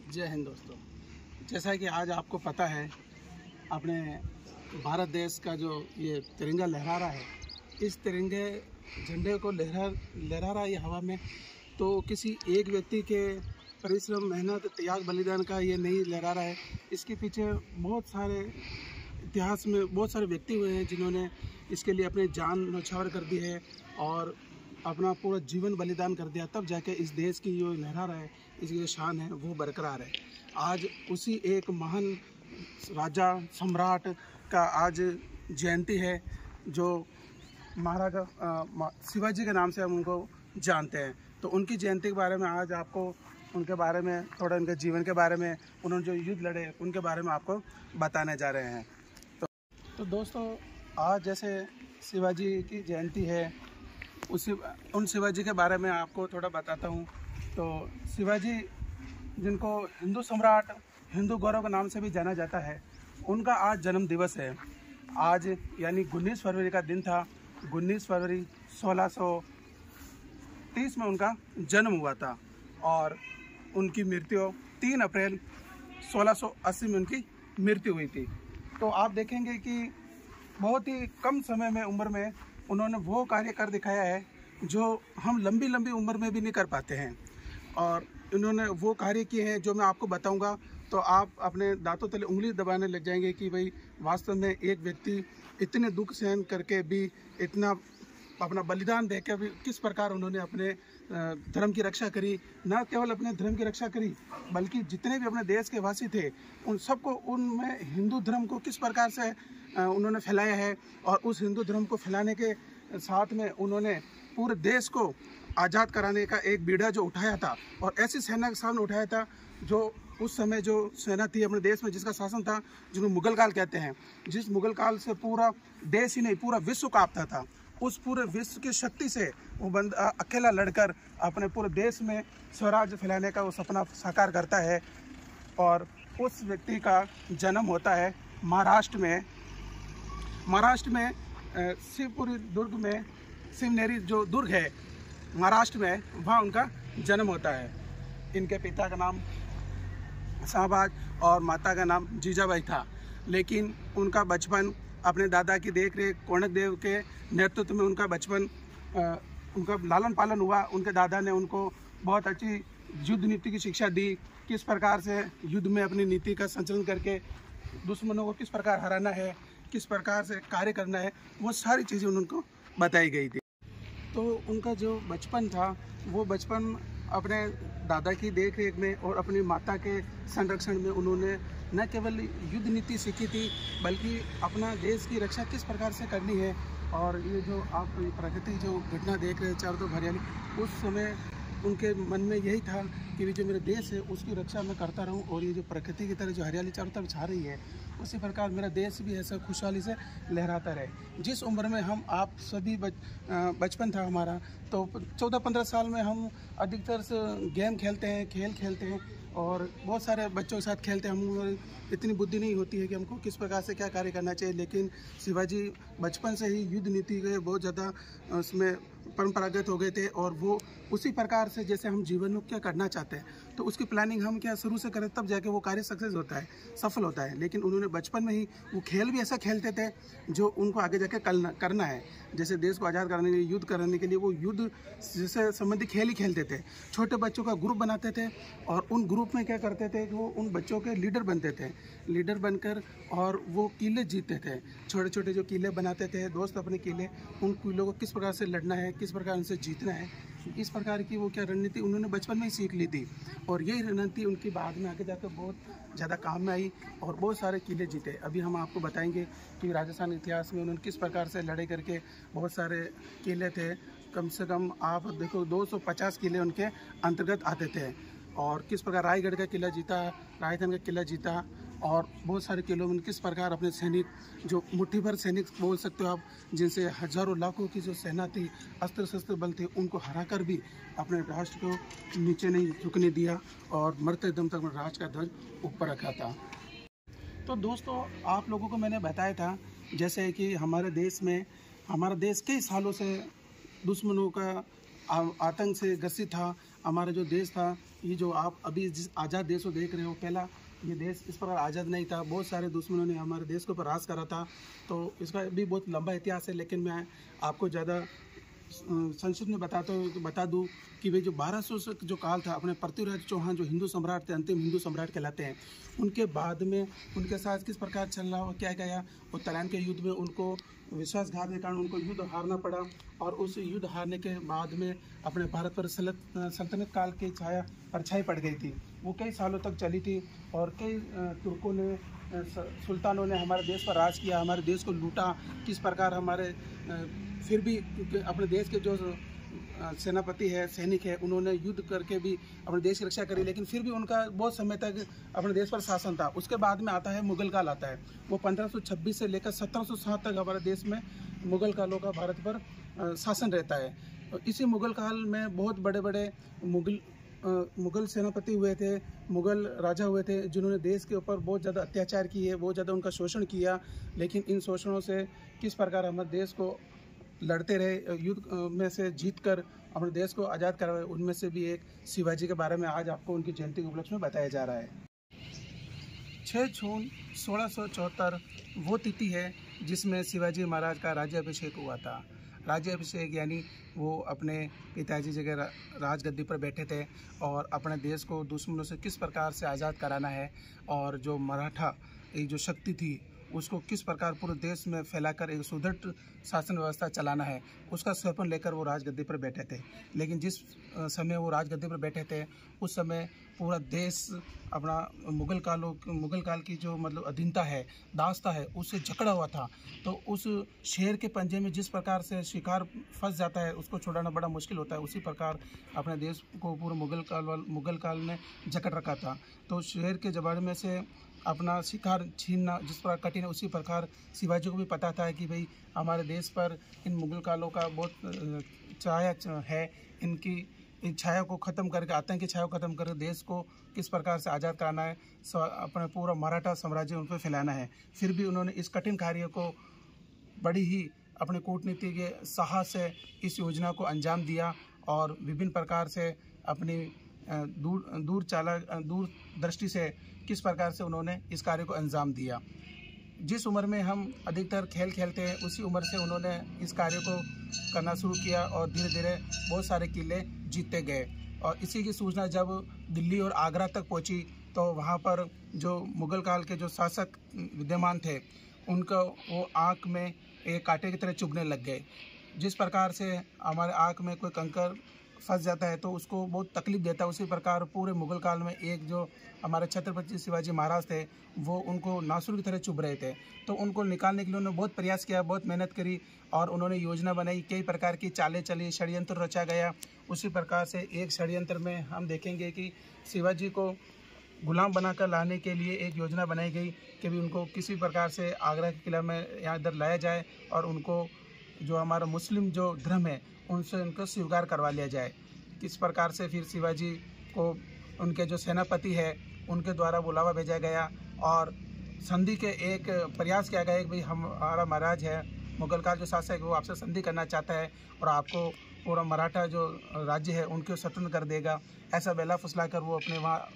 जय हिंद दोस्तों। जैसा कि आज आपको पता है, अपने भारत देश का जो ये तिरंगा लहरा रहा है, इस तिरंगे झंडे को लहरा रहा है ये हवा में, तो किसी एक व्यक्ति के परिश्रम, मेहनत, त्याग, बलिदान का ये नहीं लहरा रहा है। इसके पीछे बहुत सारे इतिहास में बहुत सारे व्यक्ति हुए हैं जिन्होंने इसके लिए अपनी जान न्यौछावर कर दी है और अपना पूरा जीवन बलिदान कर दिया, तब जाके इस देश की जो लहरा रहा है, इसकी जो शान है वो बरकरार है। आज उसी एक महान राजा सम्राट का आज जयंती है, जो महाराजा शिवाजी के नाम से हम उनको जानते हैं। तो उनकी जयंती के बारे में आज आपको उनके बारे में थोड़ा, उनके जीवन के बारे में, उन्होंने जो युद्ध लड़े उनके बारे में आपको बताने जा रहे हैं। तो दोस्तों, आज जैसे शिवाजी की जयंती है, उन शिवाजी के बारे में आपको थोड़ा बताता हूँ। तो शिवाजी, जिनको हिंदू सम्राट, हिंदू गौरव के नाम से भी जाना जाता है, उनका आज जन्म दिवस है। आज यानी 19 फरवरी का दिन था। 19 फरवरी 1630 में उनका जन्म हुआ था और उनकी मृत्यु 3 अप्रैल 1680 में उनकी मृत्यु हुई थी। तो आप देखेंगे कि बहुत ही कम समय में, उम्र में उन्होंने वो कार्य कर दिखाया है जो हम लंबी उम्र में भी नहीं कर पाते हैं। और इन्होंने वो कार्य किए हैं जो मैं आपको बताऊंगा तो आप अपने दांतों तले उंगली दबाने लग जाएंगे कि भाई वास्तव में एक व्यक्ति इतने दुख सहन करके भी, इतना अपना बलिदान देकर भी किस प्रकार उन्होंने अपने धर्म की रक्षा करी। न केवल अपने धर्म की रक्षा करी, बल्कि जितने भी अपने देश के वासी थे उन सबको, उनमें हिंदू धर्म को किस प्रकार से उन्होंने फैलाया है। और उस हिंदू धर्म को फैलाने के साथ में उन्होंने पूरे देश को आज़ाद कराने का एक बीड़ा जो उठाया था, और ऐसी सेना के सामने उठाया था जो उस समय जो सेना थी अपने देश में, जिसका शासन था, जिन्हें मुगल काल कहते हैं, जिस मुगल काल से पूरा देश ही नहीं पूरा विश्व कांपता था, उस पूरे विश्व की शक्ति से वो बंदा अकेला लड़कर अपने पूरे देश में स्वराज्य फैलाने का वो सपना साकार करता है। और उस व्यक्ति का जन्म होता है महाराष्ट्र में शिवपुरी दुर्ग में, शिवनेरी जो दुर्ग है महाराष्ट्र में, वहाँ उनका जन्म होता है। इनके पिता का नाम शाहबाज और माता का नाम जीजाबाई था, लेकिन उनका बचपन अपने दादा की देखरेख, कोणक देव के नेतृत्व में उनका बचपन, उनका लालन पालन हुआ। उनके दादा ने उनको बहुत अच्छी युद्ध नीति की शिक्षा दी, किस प्रकार से युद्ध में अपनी नीति का संचालन करके दुश्मनों को किस प्रकार हराना है, किस प्रकार से कार्य करना है, वो सारी चीज़ें उनको बताई गई थी। तो उनका जो बचपन था, वो बचपन अपने दादा की देखरेख में और अपनी माता के संरक्षण में उन्होंने न केवल युद्ध नीति सीखी थी, बल्कि अपना देश की रक्षा किस प्रकार से करनी है। और ये जो आप प्रकृति जो घटना देख रहे हैं, चारों तरफ हरियाली, उस समय उनके मन में यही था कि जो मेरा देश है उसकी रक्षा मैं करता रहूं, और ये जो प्रकृति की तरह जो हरियाली चारों तरफ छा रही है, उसी प्रकार मेरा देश भी ऐसा खुशहाली से लहराता रहे। जिस उम्र में हम आप सभी बचपन था हमारा, तो 14-15 साल में हम अधिकतर से गेम खेलते हैं, खेल खेलते हैं और बहुत सारे बच्चों के साथ खेलते हैं। हम इतनी बुद्धि नहीं होती है कि हमको किस प्रकार से क्या कार्य करना चाहिए, लेकिन शिवाजी बचपन से ही युद्ध नीति के बहुत ज़्यादा उसमें परंपरागत हो गए थे, और वो उसी प्रकार से जैसे हम जीवन में क्या करना चाहते हैं तो उसकी प्लानिंग हम क्या शुरू से करें, तब जाके वो कार्य सक्सेस होता है, सफल होता है। लेकिन उन्होंने बचपन में ही वो खेल भी ऐसा खेलते थे जो उनको आगे जाके करना है। जैसे देश को आज़ाद कराने के लिए, युद्ध कराने के लिए वो युद्ध से संबंधित खेल ही खेलते थे। छोटे बच्चों का ग्रुप बनाते थे और उन ग्रुप में क्या करते थे कि वो उन बच्चों के लीडर बनते थे, लीडर बनकर और वो किले जीतते थे। छोटे छोटे जो किले बनाते थे दोस्त, अपने किले, उन किलों को किस प्रकार से लड़ना है, किस प्रकार उनसे जीतना है, इस प्रकार की वो क्या रणनीति उन्होंने बचपन में ही सीख ली थी। और यही रणनीति उनकी बाद में आगे जाकर बहुत ज़्यादा काम में आई और बहुत सारे किले जीते। अभी हम आपको बताएंगे कि राजस्थान इतिहास में उन्होंने किस प्रकार से लड़ाई करके बहुत सारे किले थे, कम से कम आप देखो 250 किले उनके अंतर्गत आते थे, और किस प्रकार रायगढ़ का किला जीता, राजस्थान का किला जीता, और बहुत सारे किलों में किस प्रकार अपने सैनिक, जो मुट्ठी भर सैनिक बोल सकते हो आप, जिनसे हजारों लाखों की जो सेना थी, अस्त्र शस्त्र बल थे, उनको हराकर भी अपने राष्ट्र को नीचे नहीं झुकने दिया और मरते दम तक राष्ट्र का ध्वज ऊपर रखा था। तो दोस्तों, आप लोगों को मैंने बताया था जैसे कि हमारा देश कई सालों से दुश्मनों का आतंक से ग्रसित था। हमारा जो देश था, ये जो आप अभी जिस आज़ाद देश को देख रहे हो, पहला ये देश इस प्रकार आज़ाद नहीं था। बहुत सारे दुश्मनों ने हमारे देश के ऊपर राज करा था। तो इसका भी बहुत लंबा इतिहास है, लेकिन मैं आपको ज़्यादा संक्षिप्त में बता दूं कि वे जो 1200 से जो काल था, अपने पृथ्वीराज चौहान जो हिंदू सम्राट थे, अंतिम हिंदू सम्राट कहलाते हैं, उनके बाद में उनके साथ किस प्रकार चल रहा और क्या गया, उत्तरायण के युद्ध में उनको विश्वासघात के कारण उनको युद्ध हारना पड़ा। और उस युद्ध हारने के बाद में अपने भारत पर सल्तनत काल की छाया परछाई पड़ गई थी। वो कई सालों तक चली थी और कई तुर्कों ने, सुल्तानों ने हमारे देश पर राज किया, हमारे देश को लूटा। किस प्रकार हमारे फिर भी अपने देश के जो सेनापति है, सैनिक है, उन्होंने युद्ध करके भी अपने देश की रक्षा करी, लेकिन फिर भी उनका बहुत समय तक अपने देश पर शासन था। उसके बाद में आता है मुगल काल आता है। वो 1526 से लेकर 1707 तक हमारे देश में मुगल कालों का भारत पर शासन रहता है। इसी मुगल काल में बहुत बड़े बड़े मुगल सेनापति हुए थे, मुगल राजा हुए थे, जिन्होंने देश के ऊपर बहुत ज़्यादा अत्याचार किए, बहुत ज़्यादा उनका शोषण किया। लेकिन इन शोषणों से किस प्रकार हमारे देश को लड़ते रहे, युद्ध में से जीतकर अपने देश को आज़ाद करवाए, उनमें से भी एक शिवाजी के बारे में आज आपको उनकी जयंती के उपलक्ष्य में बताया जा रहा है। 6 जून 1674 वो तिथि है जिसमें शिवाजी महाराज का राज्याभिषेक हुआ था। राज्याभिषेक यानी वो अपने पिताजी जगह राजगद्दी पर बैठे थे और अपने देश को दुश्मनों से किस प्रकार से आज़ाद कराना है, और जो मराठा एक जो शक्ति थी उसको किस प्रकार पूरे देश में फैलाकर एक सुदृढ़ शासन व्यवस्था चलाना है, उसका सपन लेकर वो राजगद्दी पर बैठे थे। लेकिन जिस समय वो राजगद्दी पर बैठे थे, उस समय पूरा देश अपना मुगल काल की जो मतलब अधीनता है, दास्ता है, उससे जकड़ा हुआ था। तो उस शेर के पंजे में जिस प्रकार से शिकार फंस जाता है, उसको छुड़ाना बड़ा मुश्किल होता है, उसी प्रकार अपने देश को पूरे मुगल काल में जकड़ रखा था। तो शेर के जबाड़े में से अपना शिकार छीनना जिस प्रकार कठिन है, उसी प्रकार शिवाजी को भी पता था कि भाई हमारे देश पर इन मुगल कालों का बहुत छाया है। इन छाया को ख़त्म करके, आतंक की छाया को ख़त्म करके देश को किस प्रकार से आज़ाद कराना है, अपना पूरा मराठा साम्राज्य उन पर फैलाना है। फिर भी उन्होंने इस कठिन कार्य को बड़ी ही अपने कूटनीति के साहस से इस योजना को अंजाम दिया और विभिन्न प्रकार से अपनी दूरदृष्टि से किस प्रकार से उन्होंने इस कार्य को अंजाम दिया। जिस उम्र में हम अधिकतर खेल खेलते हैं, उसी उम्र से उन्होंने इस कार्य को करना शुरू किया और धीरे धीरे बहुत सारे किले जीतते गए। और इसी की सूचना जब दिल्ली और आगरा तक पहुंची, तो वहां पर जो मुगल काल के जो शासक विद्यमान थे, उनका वो आँख में एक कांटे की तरह चुभने लग गए। जिस प्रकार से हमारे आँख में कोई कंकर फंस जाता है तो उसको बहुत तकलीफ देता है, उसी प्रकार पूरे मुगल काल में एक जो हमारे छत्रपति शिवाजी महाराज थे, वो उनको नासुर की तरह चुभ रहे थे। तो उनको निकालने के लिए उन्होंने बहुत प्रयास किया, बहुत मेहनत करी और उन्होंने योजना बनाई, कई प्रकार की चालें चली, षड्यंत्र रचा गया। उसी प्रकार से एक षड्यंत्र में हम देखेंगे कि शिवाजी को गुलाम बनाकर लाने के लिए एक योजना बनाई गई कि भी उनको किसी प्रकार से आगरा के किला में यहाँ इधर लाया जाए और उनको जो हमारा मुस्लिम जो धर्म है उनसे उनको स्वीकार करवा लिया जाए। किस प्रकार से फिर शिवाजी को उनके जो सेनापति है उनके द्वारा बुलावा भेजा गया और संधि के एक प्रयास किया गया कि भाई हमारा महाराज है, मुगल का जो शासक है, वो आपसे संधि करना चाहता है और आपको पूरा मराठा जो राज्य है उनके स्वतंत्र कर देगा। ऐसा बेला फुसला कर वो अपने वहाँ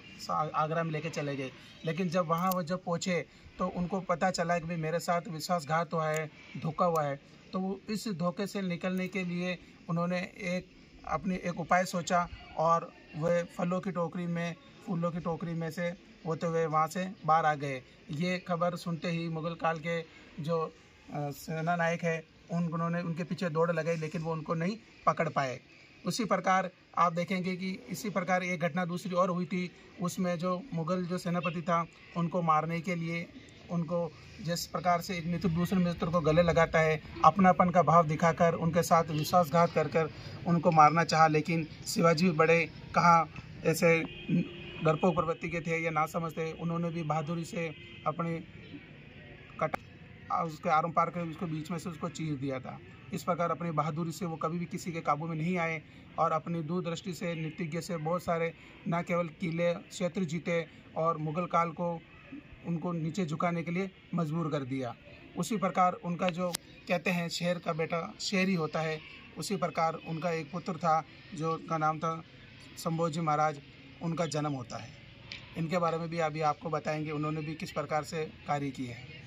आगरा में लेके चले गए। लेकिन जब वहाँ वो जब पहुँचे तो उनको पता चला कि भाई मेरे साथ विश्वासघात हुआ है, धोखा हुआ है। तो वो इस धोखे से निकलने के लिए उन्होंने एक उपाय सोचा और वह फूलों की टोकरी में से होते हुए वहाँ से बाहर आ गए। ये खबर सुनते ही मुगल काल के जो सेना नायक है उन्होंने उनके पीछे दौड़ लगाई, लेकिन वो उनको नहीं पकड़ पाए। उसी प्रकार आप देखेंगे कि इसी प्रकार एक घटना दूसरी और हुई थी। उसमें जो मुगल जो सेनापति था उनको मारने के लिए उनको जिस प्रकार से एक मित्र दूसरे मित्र को गले लगाता है, अपनापन का भाव दिखाकर उनके साथ विश्वासघात कर उनको मारना चाहा। लेकिन शिवाजी बड़े कहाँ ऐसे डरपोक प्रवृत्ति के थे या ना समझते, उन्होंने भी बहादुरी से अपने उसके आरम पार कर उसको बीच में से उसको चीर दिया था। इस प्रकार अपनी बहादुरी से वो कभी भी किसी के काबू में नहीं आए और अपनी दूरदृष्टि से नीतिज्ञ से बहुत सारे न केवल किले क्षेत्र जीते और मुगल काल को उनको नीचे झुकाने के लिए मजबूर कर दिया। उसी प्रकार उनका जो कहते हैं शेर का बेटा शेर ही होता है, उसी प्रकार उनका एक पुत्र था जो उनका नाम था संभोजी महाराज उनका जन्म होता है। इनके बारे में भी अभी आपको बताएंगे, उन्होंने भी किस प्रकार से कार्य किए हैं।